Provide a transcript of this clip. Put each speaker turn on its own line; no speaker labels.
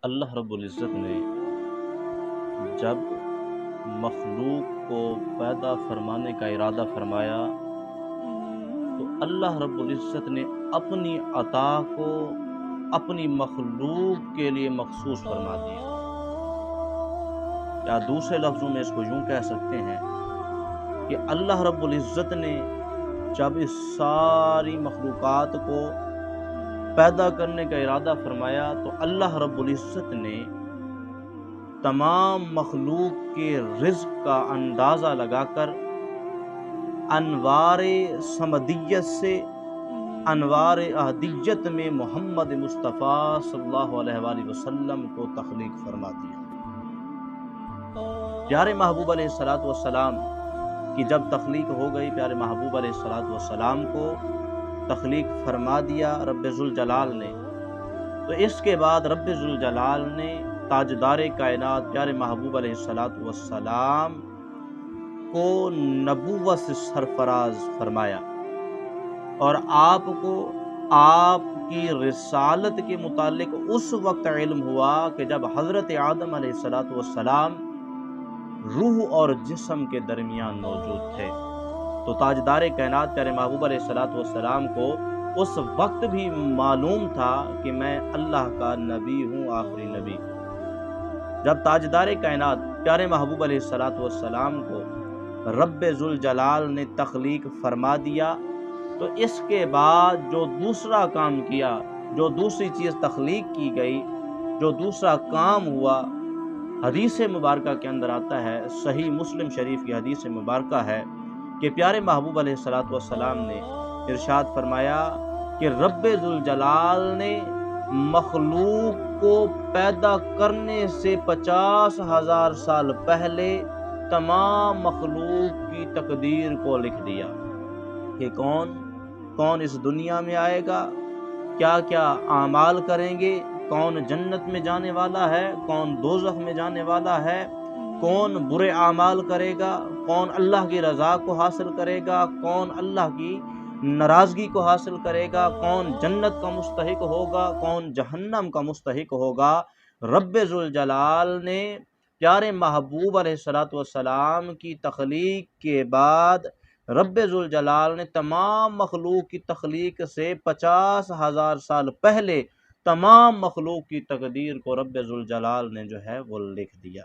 اللہ رب العزت نے جب مخلوق کو پیدا فرمانے کا ارادہ فرمایا تو اللہ رب العزت نے اپنی عطا کو اپنی مخلوق کے لیے مخصوص فرما دیا، یا دوسرے لفظوں میں اس کو یوں کہہ سکتے ہیں کہ اللہ رب العزت نے جب اس ساری مخلوقات کو پیدا کرنے کا ارادہ فرمایا تو اللہ رب العزت نے تمام مخلوق کے رزق کا اندازہ لگا کر انوار صمدیت سے انوار احدیت میں محمد مصطفیٰ صلی اللہ علیہ وآلہ وسلم کو تخلیق فرما دیا۔ پیارے محبوب علیہ الصلوۃ والسلام کی جب تخلیق ہو گئی، پیارے محبوب علیہ الصلوۃ والسلام کو تخلیق فرما دیا رب ذوالجلال نے، تو اس کے بعد رب ذوالجلال نے تاجدار کائنات پیارے محبوب علیہ الصلوۃ والسلام کو نبوت سے سرفراز فرمایا، اور آپ کو آپ کی رسالت کے متعلق اس وقت علم ہوا کہ جب حضرت آدم علیہ الصلوۃ والسلام روح اور جسم کے درمیان موجود تھے، تو تاجدار کائنات پیارے محبوب علیہ الصلوۃ والسلام کو اس وقت بھی معلوم تھا کہ میں اللہ کا نبی ہوں، آخری نبی۔ جب تاجدار کائنات پیارے محبوب علیہ الصلوۃ والسلام کو رب ذوالجلال نے تخلیق فرما دیا تو اس کے بعد جو دوسرا کام کیا، جو دوسری چیز تخلیق کی گئی، جو دوسرا کام ہوا، حدیث مبارکہ کے اندر آتا ہے، صحیح مسلم شریف کی حدیث مبارکہ ہے کہ پیارے محبوب علیہ الصلوۃ والسلام نے ارشاد فرمایا کہ رب ذوالجلال نے مخلوق کو پیدا کرنے سے 50,000 سال پہلے تمام مخلوق کی تقدیر کو لکھ دیا کہ کون اس دنیا میں آئے گا، کیا کیا اعمال کریں گے، کون جنت میں جانے والا ہے، کون دوزخ میں جانے والا ہے، کون برے اعمال کرے گا، کون اللہ کی رضا کو حاصل کرے گا، کون اللہ کی ناراضگی کو حاصل کرے گا، کون جنت کا مستحق ہوگا، کون جہنم کا مستحق ہوگا۔ رب ذوالجلال نے پیارے محبوب علیہ الصلوۃ والسلام کی تخلیق کے بعد رب ذوالجلال نے تمام مخلوق کی تخلیق سے 50,000 سال پہلے تمام مخلوق کی تقدیر کو رب ذوالجلال نے جو ہے وہ لکھ دیا۔